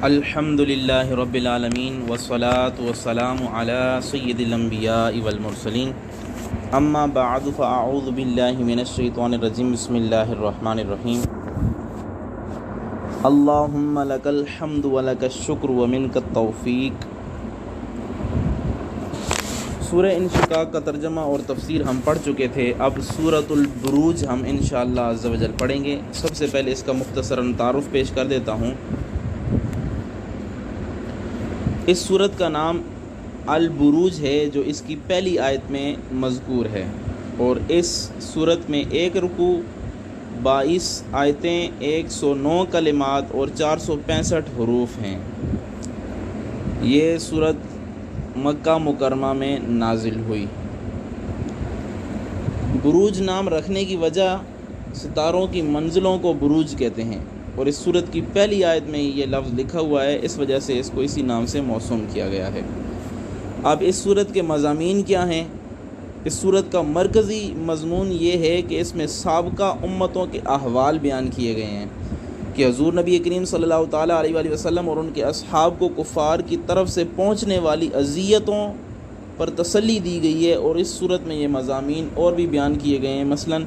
الحمدللہ رب العالمین والصلاة والسلام علی سید الانبیاء والمرسلین اما بعد فاعوذ باللہ من الشیطان الرجیم بسم اللہ الرحمن الرحیم اللہم لک الحمد ولک الشکر ومنک التوفیق۔ سورہ انشقاق کا ترجمہ اور تفسیر ہم پڑھ چکے تھے، اب سورۃ البروج ہم انشاءاللہ عز و جل پڑھیں گے۔ سب سے پہلے اس کا مختصراً تعارف پیش کر دیتا ہوں۔ اس سورت کا نام البروج ہے جو اس کی پہلی آیت میں مذکور ہے، اور اس سورت میں 1 رکوع، 22 آیتیں، 109 کلمات اور 465 حروف ہیں۔ یہ سورت مکہ مکرمہ میں نازل ہوئی۔ بروج نام رکھنے کی وجہ ستاروں کی منزلوں کو بروج کہتے ہیں، اور اس سورت کی پہلی آیت میں یہ لفظ لکھا ہوا ہے، اس وجہ سے اس کو اسی نام سے موسوم کیا گیا ہے۔ اب اس سورت کے مضامین کیا ہیں؟ اس سورت کا مرکزی مضمون یہ ہے کہ اس میں سابقہ امتوں کے احوال بیان کیے گئے ہیں کہ حضور نبی کریم صلی اللہ تعالیٰ علیہ وآلہ وسلم اور ان کے اصحاب کو کفار کی طرف سے پہنچنے والی اذیتوں پر تسلی دی گئی ہے، اور اس صورت میں یہ مضامین اور بھی بیان کیے گئے ہیں۔ مثلاً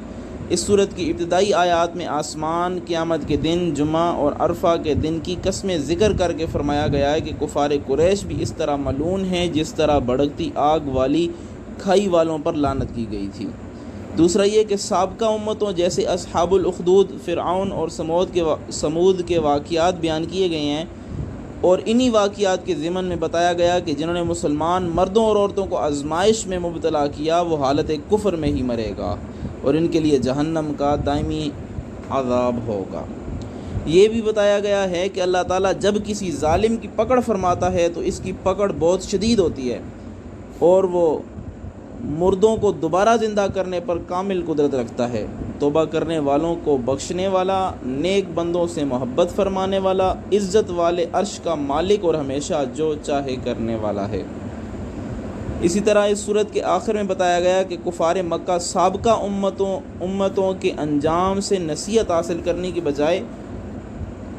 اس صورت کی ابتدائی آیات میں آسمان، قیامت کے دن، جمعہ اور عرفہ کے دن کی قسمیں ذکر کر کے فرمایا گیا ہے کہ کفار قریش بھی اس طرح ملعون ہیں جس طرح بھڑکتی آگ والی کھائی والوں پر لعنت کی گئی تھی۔ دوسرا یہ کہ سابقہ امتوں جیسے اصحاب الاخدود، فرعون اور سمود کے واقعات بیان کیے گئے ہیں، اور انہی واقعات کے ضمن میں بتایا گیا کہ جنہوں نے مسلمان مردوں اور عورتوں کو آزمائش میں مبتلا کیا وہ حالت کفر میں ہی مرے گا، اور ان کے لیے جہنم کا دائمی عذاب ہوگا۔ یہ بھی بتایا گیا ہے کہ اللہ تعالیٰ جب کسی ظالم کی پکڑ فرماتا ہے تو اس کی پکڑ بہت شدید ہوتی ہے، اور وہ مردوں کو دوبارہ زندہ کرنے پر کامل قدرت رکھتا ہے، توبہ کرنے والوں کو بخشنے والا، نیک بندوں سے محبت فرمانے والا، عزت والے عرش کا مالک اور ہمیشہ جو چاہے کرنے والا ہے۔ اسی طرح اس صورت کے آخر میں بتایا گیا کہ کفار مکہ سابقہ امتوں کے انجام سے نصیحت حاصل کرنے کی بجائے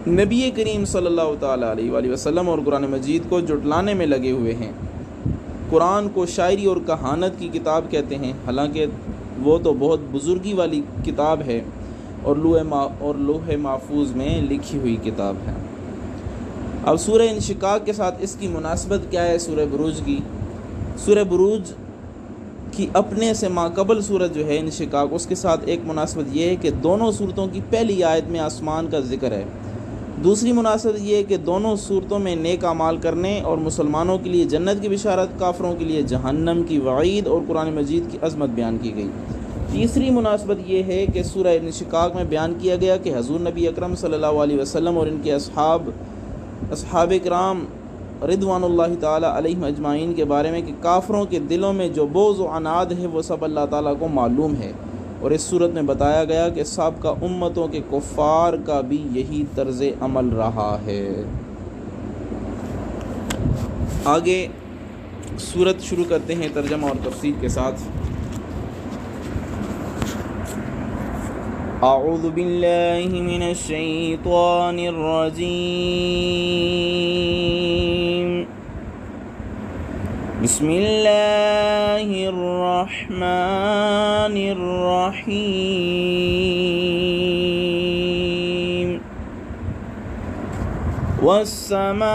نبی کریم صلی اللہ تعالیٰ علیہ وآلہ وسلم اور قرآن مجید کو جھٹلانے میں لگے ہوئے ہیں۔ قرآن کو شاعری اور کہانت کی کتاب کہتے ہیں، حالانکہ وہ تو بہت بزرگی والی کتاب ہے اور لوح محفوظ میں لکھی ہوئی کتاب ہے۔ اب سورہ انشقاق کے ساتھ اس کی مناسبت کیا ہے؟ سورہ بروج کی سورہ بروج کی اپنے سے ماقبل سورت جو ہے انشقاق، اس کے ساتھ ایک مناسبت یہ ہے کہ دونوں صورتوں کی پہلی آیت میں آسمان کا ذکر ہے۔ دوسری مناسبت یہ ہے کہ دونوں صورتوں میں نیک اعمال کرنے اور مسلمانوں کے لیے جنت کی بشارت، کافروں کے لیے جہنم کی وعید اور قرآن مجید کی عظمت بیان کی گئی۔ تیسری مناسبت یہ ہے کہ سورہ انشقاق میں بیان کیا گیا کہ حضور نبی اکرم صلی اللہ علیہ وسلم اور ان کے اصحاب کرام رضوان اللہ تعالیٰ علیہم اجمعین کے بارے میں کہ کافروں کے دلوں میں جو بغض و عناد ہے وہ سب اللہ تعالیٰ کو معلوم ہے، اور اس صورت میں بتایا گیا کہ سابقہ امتوں کے کفار کا بھی یہی طرز عمل رہا ہے۔ آگے سورت شروع کرتے ہیں ترجمہ اور تفسیر کے ساتھ۔ اعوذ باللہ من الشیطان الرجیم، بسم اللہ الرحمن الرحیم، والسماء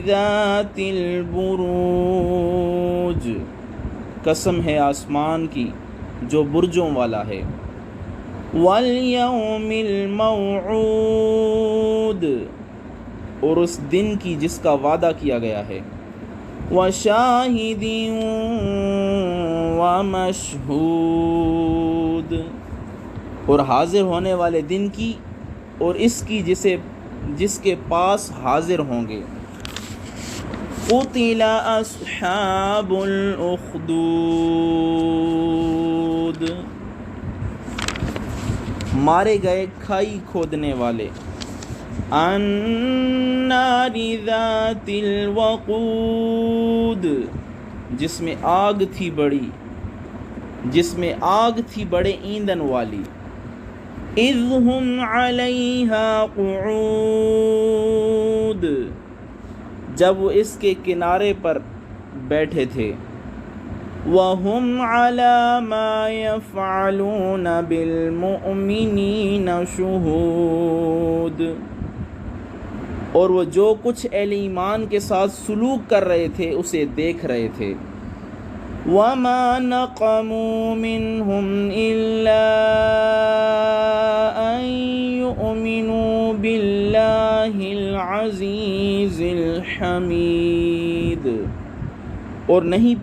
ذات البروج، قسم ہے آسمان کی جو برجوں والا ہے، والیوم الموعود، اور اس دن کی جس کا وعدہ کیا گیا ہے، وشاہد ومشہود، اور حاضر ہونے والے دن کی اور اس کی جس کے پاس حاضر ہوں گے۔ قتل اصحاب الاخدود، مارے گئے کھائی کھودنے والے، النار ذات الوقود، جس میں آگ تھی بڑے ایندھن والی، اذ ہم علیہا قعود، جب وہ اس کے کنارے پر بیٹھے تھے، وَهُمْ عَلَى مَا يَفْعَلُونَ بِالْمُؤْمِنِينَ شُهُودٌ، اور وہ جو کچھ اہل ایمان کے ساتھ سلوک کر رہے تھے اسے دیکھ رہے تھے۔ وَمَا نَقَمُوا مِنْهُمْ إِلَّا أَن يُؤْمِنُوا بِاللَّهِ الْعَزِيزِ الْحَمِيدِ، اور نہیں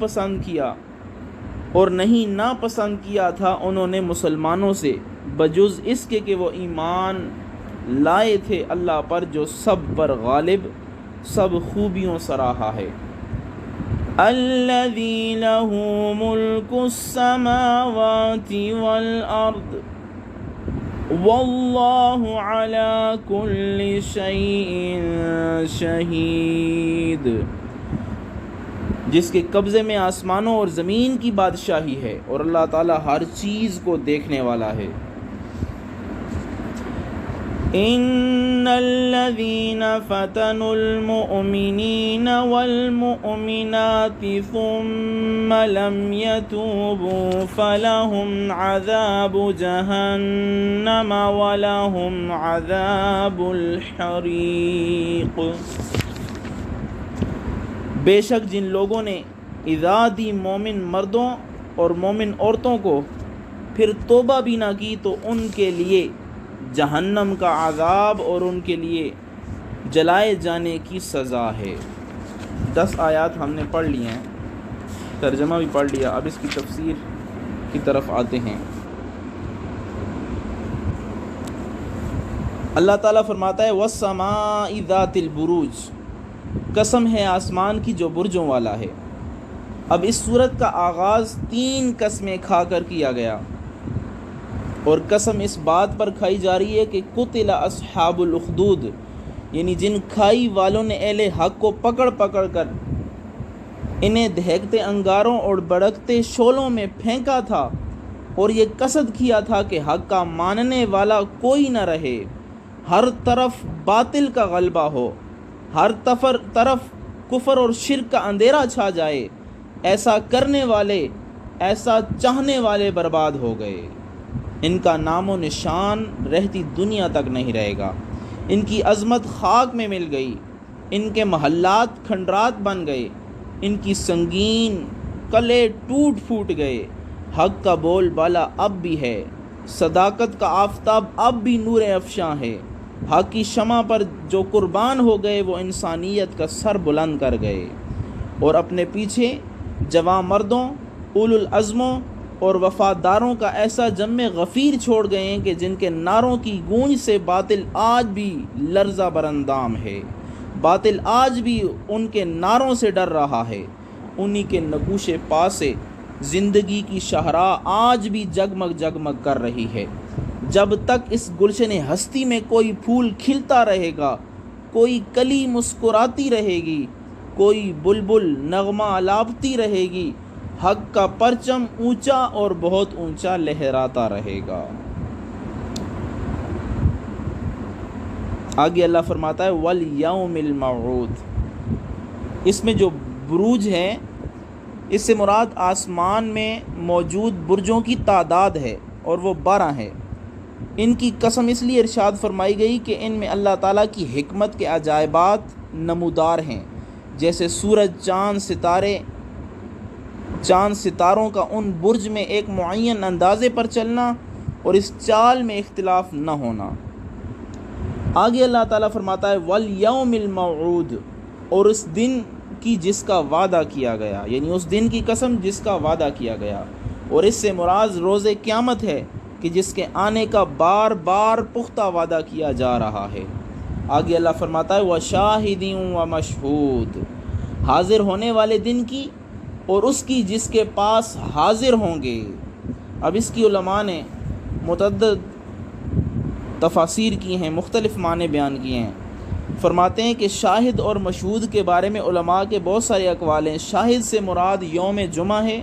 ناپسند کیا تھا انہوں نے مسلمانوں سے بجز اس کے کہ وہ ایمان لائے تھے اللہ پر جو سب پر غالب، سب خوبیوں سراہا ہے۔ الذی لہ ملک السماوات والارض واللہ علی کل شیء شہید، جس کے قبضے میں آسمانوں اور زمین کی بادشاہی ہے اور اللہ تعالی ہر چیز کو دیکھنے والا ہے۔ ان الذین فتنوا المؤمنین والمؤمنات ثم لم يتوبوا فلهم عذاب جہنم ولهم عذاب الحریق، بے شک جن لوگوں نے ایذا دی مومن مردوں اور مومن عورتوں کو پھر توبہ بھی نہ کی تو ان کے لیے جہنم کا عذاب اور ان کے لیے جلائے جانے کی سزا ہے۔ 10 آیات ہم نے پڑھ لی ہیں، ترجمہ بھی پڑھ لیا، اب اس کی تفسیر کی طرف آتے ہیں۔ اللہ تعالیٰ فرماتا ہے وَالسَّمَاءِ ذَاتِ الْبُرُوجِ، قسم ہے آسمان کی جو برجوں والا ہے۔ اب اس سورت کا آغاز 3 قسمیں کھا کر کیا گیا، اور قسم اس بات پر کھائی جا رہی ہے کہ قتل اصحاب الاخدود، یعنی جن کھائی والوں نے اہل حق کو پکڑ پکڑ کر انہیں دہکتے انگاروں اور بڑکتے شعلوں میں پھینکا تھا، اور یہ قصد کیا تھا کہ حق کا ماننے والا کوئی نہ رہے، ہر طرف باطل کا غلبہ ہو، ہر طرف کفر اور شرک کا اندھیرا چھا جائے۔ ایسا کرنے والے، ایسا چاہنے والے برباد ہو گئے، ان کا نام و نشان رہتی دنیا تک نہیں رہے گا، ان کی عظمت خاک میں مل گئی، ان کے محلات کھنڈرات بن گئے، ان کی سنگین قلعے ٹوٹ پھوٹ گئے۔ حق کا بول بالا اب بھی ہے، صداقت کا آفتاب اب بھی نور افشاں ہے، حق کی شمع پر جو قربان ہو گئے وہ انسانیت کا سر بلند کر گئے، اور اپنے پیچھے جواں مردوں، اولو العزموں اور وفاداروں کا ایسا جم غفیر چھوڑ گئے ہیں کہ جن کے نعروں کی گونج سے باطل آج بھی لرزہ براندام ہے، باطل آج بھی ان کے نعروں سے ڈر رہا ہے، انہی کے نقوش پا سے زندگی کی شاہراہ آج بھی جگمگ جگمگ کر رہی ہے۔ جب تک اس گلشن ہستی میں کوئی پھول کھلتا رہے گا، کوئی کلی مسکراتی رہے گی، کوئی بلبل نغمہ آلاپتی رہے گی، حق کا پرچم اونچا اور بہت اونچا لہراتا رہے گا۔ آگے اللہ فرماتا ہے وَالْيَوْمِ الْمَوْعُودِ، اس میں جو بروج ہے اس سے مراد آسمان میں موجود برجوں کی تعداد ہے، اور وہ 12 ہے۔ ان کی قسم اس لیے ارشاد فرمائی گئی کہ ان میں اللہ تعالیٰ کی حکمت کے عجائبات نمودار ہیں، جیسے سورج، چاند ستاروں کا ان برج میں ایک معین اندازے پر چلنا اور اس چال میں اختلاف نہ ہونا۔ آگے اللہ تعالیٰ فرماتا ہے وَالْيَوْمِ الْمَوْعُودِ، اور اس دن کی جس کا وعدہ کیا گیا، یعنی اس دن کی قسم جس کا وعدہ کیا گیا، اور اس سے مراد روز قیامت ہے کہ جس کے آنے کا بار بار پختہ وعدہ کیا جا رہا ہے۔ آگے اللہ فرماتا ہے وَشَاهِدٍ وَمَشْهُودٍ، حاضر ہونے والے دن کی اور اس کی جس کے پاس حاضر ہوں گے۔ اب اس کی علماء نے متعدد تفاسیر کی ہیں، مختلف معنی بیان کیے ہیں۔ فرماتے ہیں کہ شاہد اور مشہود کے بارے میں علماء کے بہت سارے اقوال ہیں۔ شاہد سے مراد یوم جمعہ ہے،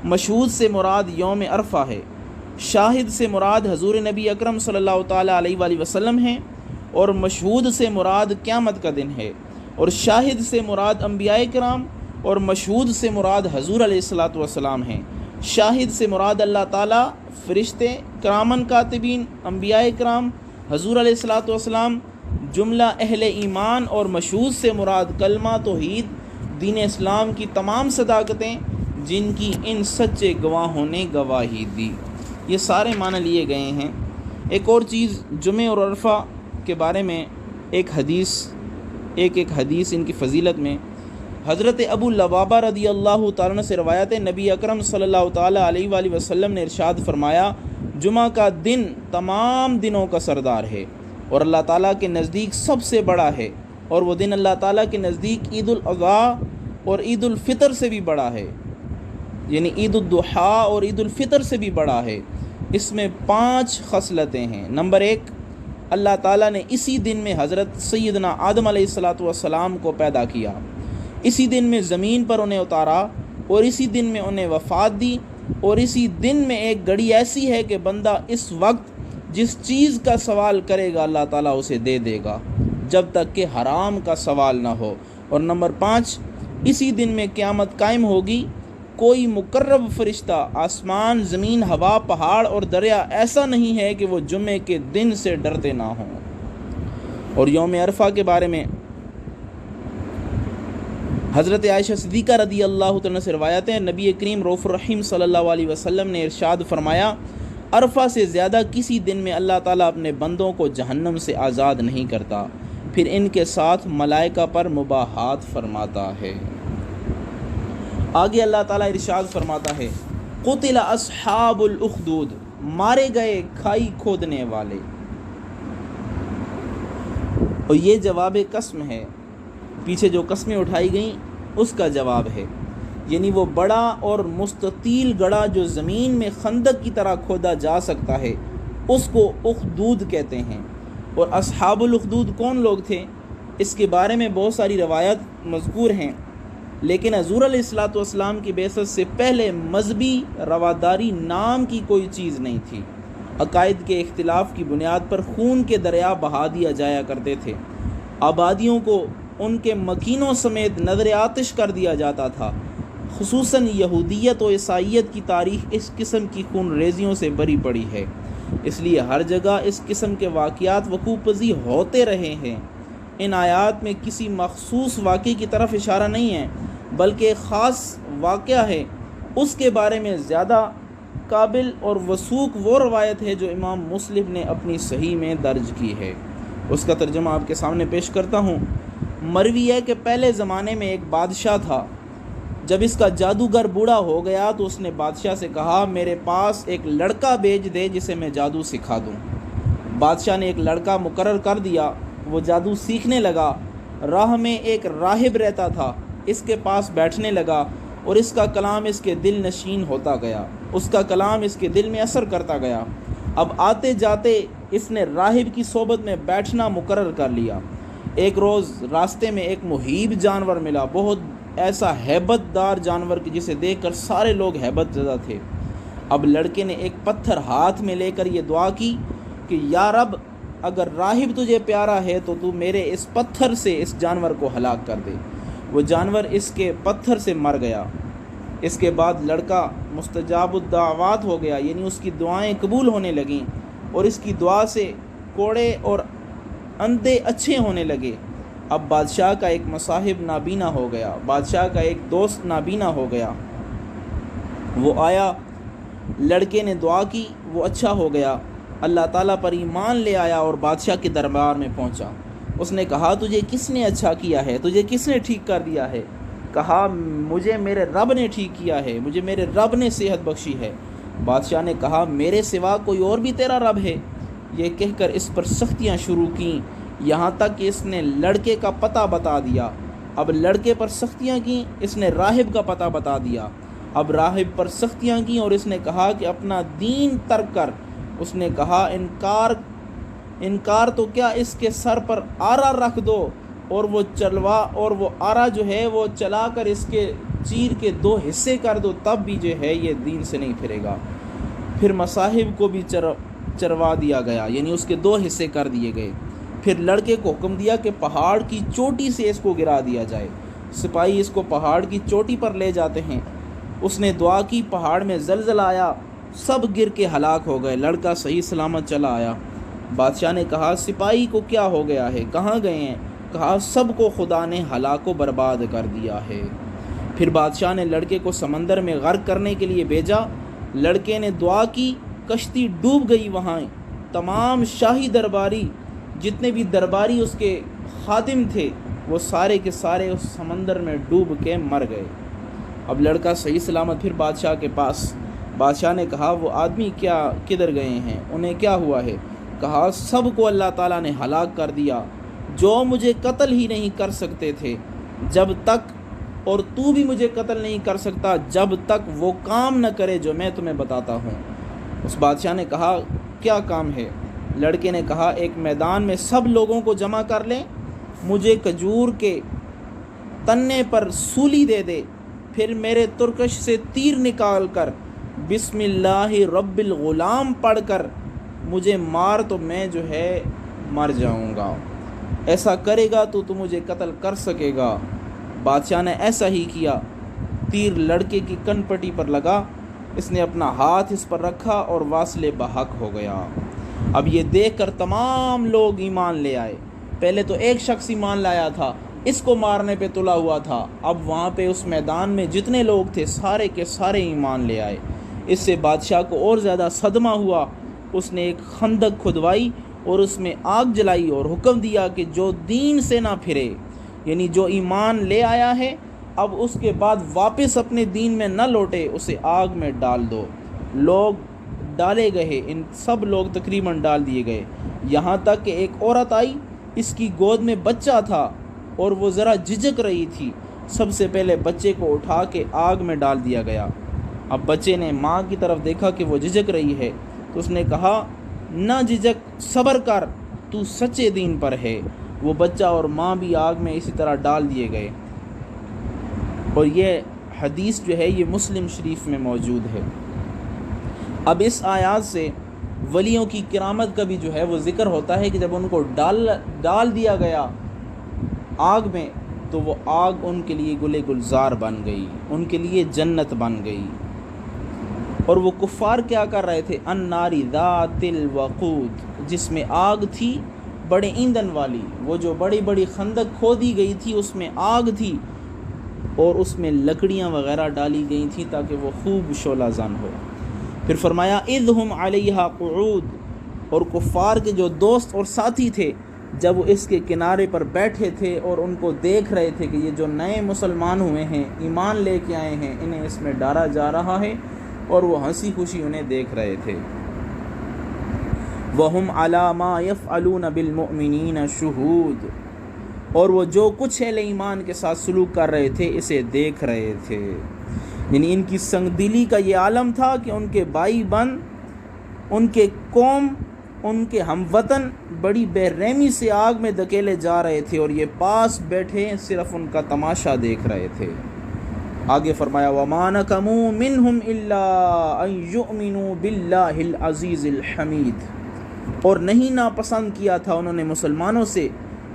مشہود سے مراد یوم عرفہ ہے۔ شاہد سے مراد حضور نبی اکرم صلی اللہ تعالیٰ علیہ وآلہ وسلم ہیں، اور مشہود سے مراد قیامت کا دن ہے، اور شاہد سے مراد انبیاء کرام اور مشہود سے مراد حضور علیہ الصلاۃ والسلام ہیں۔ شاہد سے مراد اللہ تعالیٰ، فرشتے، کرامن کاتبین، انبیاء کرام، حضور علیہ الصلاۃ والسلام، جملہ اہل ایمان، اور مشہود سے مراد کلمہ توحید، دین اسلام کی تمام صداقتیں جن کی ان سچے گواہوں نے گواہی دی۔ یہ سارے معنی لیے گئے ہیں۔ ایک اور چیز، جمعہ اور عرفہ کے بارے میں ایک حدیث ان کی فضیلت میں حضرت ابو لبابہ رضی اللہ تعالیٰ عنہ سے روایت ہے، نبی اکرم صلی اللہ تعالیٰ علیہ وآلہ وسلم نے ارشاد فرمایا، جمعہ کا دن تمام دنوں کا سردار ہے اور اللہ تعالیٰ کے نزدیک سب سے بڑا ہے، اور وہ دن اللہ تعالیٰ کے نزدیک عید الاضحیٰ اور عید الفطر سے بھی بڑا ہے، یعنی عید الضحیٰ اور عید الفطر سے بھی بڑا ہے۔ اس میں 5 خصلتیں ہیں۔ نمبر 1، اللہ تعالیٰ نے اسی دن میں حضرت سیدنا آدم علیہ الصلاۃ والسلام کو پیدا کیا، اسی دن میں زمین پر انہیں اتارا، اور اسی دن میں انہیں وفات دی، اور اسی دن میں ایک گھڑی ایسی ہے کہ بندہ اس وقت جس چیز کا سوال کرے گا اللہ تعالیٰ اسے دے دے گا، جب تک کہ حرام کا سوال نہ ہو۔ اور نمبر 5، اسی دن میں قیامت قائم ہوگی، کوئی مقرب فرشتہ، آسمان، زمین، ہوا، پہاڑ اور دریا ایسا نہیں ہے کہ وہ جمعے کے دن سے ڈرتے نہ ہوں۔ اور یوم عرفہ کے بارے میں حضرت عائشہ صدیقہ رضی اللہ عنہا سے روایت ہے، نبی کریم رؤوف الرحیم صلی اللہ علیہ وسلم نے ارشاد فرمایا، عرفہ سے زیادہ کسی دن میں اللہ تعالیٰ اپنے بندوں کو جہنم سے آزاد نہیں کرتا، پھر ان کے ساتھ ملائکہ پر مباحات فرماتا ہے۔ آگے اللہ تعالیٰ ارشاد فرماتا ہے، قتل اصحاب الاخدود، مارے گئے کھائی کھودنے والے۔ اور یہ جواب قسم ہے، پیچھے جو قسمیں اٹھائی گئیں اس کا جواب ہے، یعنی وہ بڑا اور مستطیل گڑھا جو زمین میں خندق کی طرح کھودا جا سکتا ہے اس کو اخدود کہتے ہیں۔ اور اصحاب الاخدود کون لوگ تھے، اس کے بارے میں بہت ساری روایات مذکور ہیں، لیکن حضور علیہ الصلاۃ والسلام کی بعثت سے پہلے مذہبی رواداری نام کی کوئی چیز نہیں تھی۔ عقائد کے اختلاف کی بنیاد پر خون کے دریا بہا دیا جایا کرتے تھے، آبادیوں کو ان کے مکینوں سمیت نظر آتش کر دیا جاتا تھا۔ خصوصاً یہودیت و عیسائیت کی تاریخ اس قسم کی خون ریزیوں سے بری پڑی ہے، اس لیے ہر جگہ اس قسم کے واقعات وقوع پذیر ہوتے رہے ہیں۔ ان آیات میں کسی مخصوص واقعے کی طرف اشارہ نہیں ہے، بلکہ ایک خاص واقعہ ہے، اس کے بارے میں زیادہ قابل اور وثوق وہ روایت ہے جو امام مسلم نے اپنی صحیح میں درج کی ہے۔ اس کا ترجمہ آپ کے سامنے پیش کرتا ہوں۔ مروی ہے کہ پہلے زمانے میں ایک بادشاہ تھا، جب اس کا جادوگر بوڑھا ہو گیا تو اس نے بادشاہ سے کہا، میرے پاس ایک لڑکا بھیج دے جسے میں جادو سکھا دوں۔ بادشاہ نے ایک لڑکا مقرر کر دیا، وہ جادو سیکھنے لگا۔ راہ میں ایک راہب رہتا تھا، اس کے پاس بیٹھنے لگا اور اس کا کلام اس کے دل نشین ہوتا گیا، اس کا کلام اس کے دل میں اثر کرتا گیا۔ اب آتے جاتے اس نے راہب کی صحبت میں بیٹھنا مقرر کر لیا۔ ایک روز راستے میں ایک مہیب جانور ملا، بہت ایسا ہیبت دار جانور کہ جسے دیکھ کر سارے لوگ ہیبت زدہ تھے۔ اب لڑکے نے ایک پتھر ہاتھ میں لے کر یہ دعا کی کہ یا رب، اگر راہب تجھے پیارا ہے تو تو میرے اس پتھر سے اس جانور کو ہلاک کر دے۔ وہ جانور اس کے پتھر سے مر گیا۔ اس کے بعد لڑکا مستجاب الدعوات ہو گیا، یعنی اس کی دعائیں قبول ہونے لگیں، اور اس کی دعا سے کوڑے اور اندھے اچھے ہونے لگے۔ اب بادشاہ کا ایک مصاحب نابینا ہو گیا، بادشاہ کا ایک دوست نابینا ہو گیا۔ وہ آیا، لڑکے نے دعا کی، وہ اچھا ہو گیا، اللہ تعالیٰ پر ایمان لے آیا اور بادشاہ کے دربار میں پہنچا۔ اس نے کہا، تجھے کس نے اچھا کیا ہے، تجھے کس نے ٹھیک کر دیا ہے؟ کہا، مجھے میرے رب نے ٹھیک کیا ہے، مجھے میرے رب نے صحت بخشی ہے۔ بادشاہ نے کہا، میرے سوا کوئی اور بھی تیرا رب ہے؟ یہ کہہ کر اس پر سختیاں شروع کیں، یہاں تک کہ اس نے لڑکے کا پتہ بتا دیا۔ اب لڑکے پر سختیاں کیں، اس نے راہب کا پتہ بتا دیا۔ اب راہب پر سختیاں کیں اور اس نے کہا کہ اپنا دین ترک کر۔ اس نے کہا، انکار تو کیا، اس کے سر پر آرا رکھ دو، اور وہ آرا جو ہے وہ چلا کر اس کے چیر کے 2 حصے کر دو، تب بھی جو ہے یہ دین سے نہیں پھرے گا۔ پھر مصاحب کو بھی چروا دیا گیا، یعنی اس کے 2 حصے کر دیے گئے۔ پھر لڑکے کو حکم دیا کہ پہاڑ کی چوٹی سے اس کو گرا دیا جائے۔ سپاہی اس کو پہاڑ کی چوٹی پر لے جاتے ہیں۔ اس نے دعا کی، پہاڑ میں زلزلہ آیا، سب گر کے ہلاک ہو گئے، لڑکا صحیح سلامت چلا آیا۔ بادشاہ نے کہا سپاہی کو کیا ہو گیا ہے، کہاں گئے ہیں؟ کہا سب کو خدا نے ہلاک و برباد کر دیا ہے۔ پھر بادشاہ نے لڑکے کو سمندر میں غرق کرنے کے لیے بھیجا، لڑکے نے دعا کی، کشتی ڈوب گئی۔ وہاں تمام شاہی درباری، جتنے بھی درباری اس کے خادم تھے، وہ سارے کے سارے اس سمندر میں ڈوب کے مر گئے۔ اب لڑکا صحیح سلامت پھر بادشاہ کے پاس۔ بادشاہ نے کہا وہ آدمی کدھر گئے ہیں، انہیں کیا ہوا ہے؟ کہا سب کو اللہ تعالیٰ نے ہلاک کر دیا، جو مجھے قتل ہی نہیں کر سکتے تھے جب تک، اور تو بھی مجھے قتل نہیں کر سکتا جب تک وہ کام نہ کرے جو میں تمہیں بتاتا ہوں۔ اس بادشاہ نے کہا کیا کام ہے؟ لڑکے نے کہا ایک میدان میں سب لوگوں کو جمع کر لیں، مجھے کھجور کے تنے پر سولی دے دے، پھر میرے ترکش سے تیر نکال کر بسم اللہ رب الغلام پڑھ کر مجھے مار، تو میں جو ہے مر جاؤں گا۔ ایسا کرے گا تو مجھے قتل کر سکے گا۔ بادشاہ نے ایسا ہی کیا، تیر لڑکے کی کن پٹی پر لگا، اس نے اپنا ہاتھ اس پر رکھا اور واصل بحق ہو گیا۔ اب یہ دیکھ کر تمام لوگ ایمان لے آئے۔ پہلے تو ایک شخص ایمان لایا تھا، اس کو مارنے پہ تلا ہوا تھا، اب وہاں پہ اس میدان میں جتنے لوگ تھے سارے کے سارے ایمان لے آئے۔ اس سے بادشاہ کو اور زیادہ صدمہ ہوا۔ اس نے ایک خندق کھدوائی اور اس میں آگ جلائی اور حکم دیا کہ جو دین سے نہ پھرے، یعنی جو ایمان لے آیا ہے اب اس کے بعد واپس اپنے دین میں نہ لوٹے، اسے آگ میں ڈال دو۔ لوگ ڈالے گئے، ان سب لوگ تقریباً ڈال دیے گئے، یہاں تک کہ ایک عورت آئی، اس کی گود میں بچہ تھا اور وہ ذرا جھجک رہی تھی۔ سب سے پہلے بچے کو اٹھا کے آگ میں ڈال دیا گیا۔ اب بچے نے ماں کی طرف دیکھا کہ وہ جھجک رہی ہے، تو اس نے کہا نہ جھجک، صبر کر، تو سچے دین پر ہے۔ وہ بچہ اور ماں بھی آگ میں اسی طرح ڈال دیے گئے۔ اور یہ حدیث جو ہے یہ مسلم شریف میں موجود ہے۔ اب اس آیات سے ولیوں کی کرامت کا بھی جو ہے وہ ذکر ہوتا ہے کہ جب ان کو ڈال دیا گیا آگ میں تو وہ آگ ان کے لیے گل گلزار بن گئی، ان کے لیے جنت بن گئی۔ اور وہ کفار کیا کر رہے تھے؟ النار ذات الوقود، جس میں آگ تھی بڑے ایندھن والی، وہ جو بڑی بڑی خندق کھودی گئی تھی اس میں آگ تھی اور اس میں لکڑیاں وغیرہ ڈالی گئی تھیں تاکہ وہ خوب شعلہ زن ہو۔ پھر فرمایا اذ ہم علیہا قعود، اور کفار کے جو دوست اور ساتھی تھے جب وہ اس کے کنارے پر بیٹھے تھے اور ان کو دیکھ رہے تھے کہ یہ جو نئے مسلمان ہوئے ہیں، ایمان لے کے آئے ہیں، انہیں اس میں ڈالا جا رہا ہے، اور وہ ہنسی خوشی انہیں دیکھ رہے تھے۔ وَهُمْ عَلَى مَا يَفْعَلُونَ بِالْمُؤْمِنِينَ شُهُودٌ، اور وہ جو کچھ اہل ایمان کے ساتھ سلوک کر رہے تھے اسے دیکھ رہے تھے۔ یعنی ان کی سنگ دلی کا یہ عالم تھا کہ ان کے بھائی بند، ان کے قوم، ان کے ہم وطن بڑی بے رحمی سے آگ میں دھکیلے جا رہے تھے اور یہ پاس بیٹھے صرف ان کا تماشا دیکھ رہے تھے۔ آگے فرمایا وَمَا نَقَمُوا مِنْهُمْ إِلَّا أَن يُؤْمِنُوا بِاللَّهِ الْعَزِيزِ الْحَمِيدِ، اور نہیں ناپسند کیا تھا انہوں نے مسلمانوں سے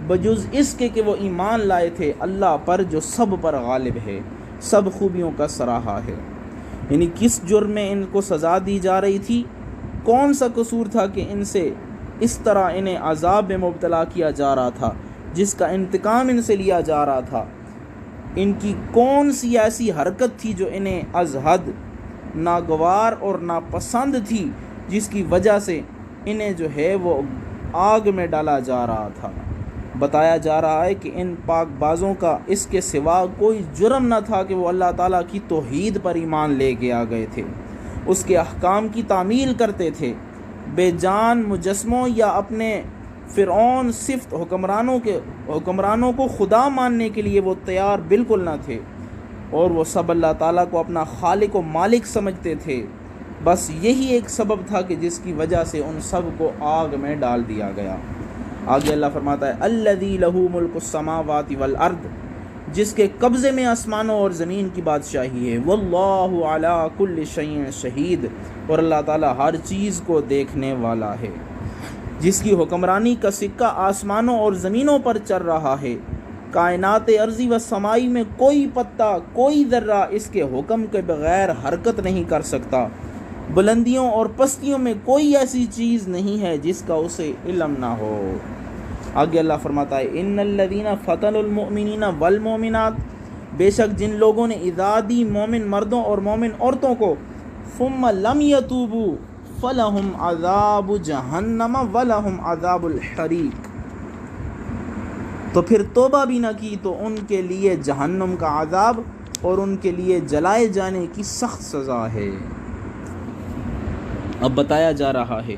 بجز اس کے کہ وہ ایمان لائے تھے اللہ پر جو سب پر غالب ہے، سب خوبیوں کا سراہا ہے۔ یعنی کس جرم میں ان کو سزا دی جا رہی تھی؟ کون سا قصور تھا کہ ان سے اس طرح انہیں عذاب میں مبتلا کیا جا رہا تھا، جس کا انتقام ان سے لیا جا رہا تھا؟ ان کی کون سی ایسی حرکت تھی جو انہیں از حد ناگوار اور ناپسند تھی، جس کی وجہ سے انہیں جو ہے وہ آگ میں ڈالا جا رہا تھا؟ بتایا جا رہا ہے کہ ان پاک بازوں کا اس کے سوا کوئی جرم نہ تھا کہ وہ اللہ تعالیٰ کی توحید پر ایمان لے کے آ گئے تھے، اس کے احکام کی تعمیل کرتے تھے، بے جان مجسموں یا اپنے فرعون صفت حکمرانوں کو خدا ماننے کے لیے وہ تیار بالکل نہ تھے، اور وہ سب اللہ تعالیٰ کو اپنا خالق و مالک سمجھتے تھے۔ بس یہی ایک سبب تھا کہ جس کی وجہ سے ان سب کو آگ میں ڈال دیا گیا۔ آگے اللہ فرماتا ہے الذی لہ ملک السماوات والارض، جس کے قبضے میں آسمانوں اور زمین کی بادشاہی ہے، واللہ علی کل شیء شہید، اور اللہ تعالیٰ ہر چیز کو دیکھنے والا ہے، جس کی حکمرانی کا سکہ آسمانوں اور زمینوں پر چل رہا ہے، کائنات ارضی و سمائی میں کوئی پتا، کوئی ذرہ اس کے حکم کے بغیر حرکت نہیں کر سکتا، بلندیوں اور پستیوں میں کوئی ایسی چیز نہیں ہے جس کا اسے علم نہ ہو۔ آگے اللہ فرماتا ہے ان الذین فتنوا المؤمنین والمؤمنات، بے شک جن لوگوں نے ایذا دی مومن مردوں اور مومن عورتوں کو، ثم لم یتوبوا فلہم عذاب جہنم ولہم عذاب الحریق، تو پھر توبہ بھی نہ کی تو ان کے لیے جہنم کا عذاب اور ان کے لیے جلائے جانے کی سخت سزا ہے۔ اب بتایا جا رہا ہے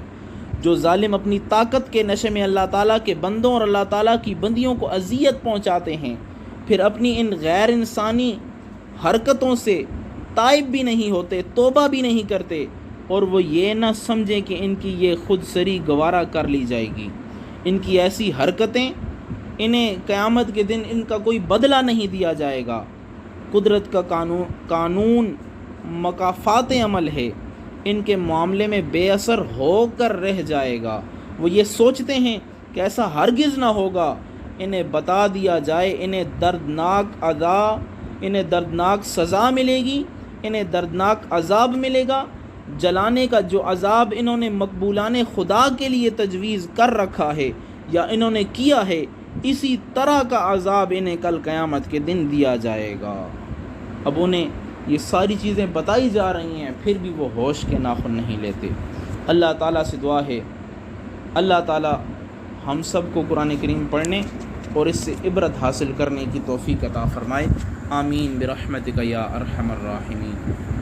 جو ظالم اپنی طاقت کے نشے میں اللہ تعالیٰ کے بندوں اور اللہ تعالیٰ کی بندیوں کو اذیت پہنچاتے ہیں، پھر اپنی ان غیر انسانی حرکتوں سے تائب بھی نہیں ہوتے، توبہ بھی نہیں کرتے، اور وہ یہ نہ سمجھیں کہ ان کی یہ خود سری گوارا کر لی جائے گی، ان کی ایسی حرکتیں انہیں قیامت کے دن ان کا کوئی بدلہ نہیں دیا جائے گا، قدرت کا قانون مکافات عمل ہے، ان کے معاملے میں بے اثر ہو کر رہ جائے گا۔ وہ یہ سوچتے ہیں کہ ایسا ہرگز نہ ہوگا، انہیں بتا دیا جائے انہیں دردناک سزا ملے گی، انہیں دردناک عذاب ملے گا، جلانے کا جو عذاب انہوں نے مقبولان خدا کے لیے تجویز کر رکھا ہے یا انہوں نے کیا ہے، اسی طرح کا عذاب انہیں کل قیامت کے دن دیا جائے گا۔ اب انہیں یہ ساری چیزیں بتائی جا رہی ہیں، پھر بھی وہ ہوش کے ناخن نہیں لیتے۔ اللہ تعالیٰ سے دعا ہے اللہ تعالیٰ ہم سب کو قرآن کریم پڑھنے اور اس سے عبرت حاصل کرنے کی توفیق عطا فرمائے، آمین برحمتک یا ارحم الراحمین۔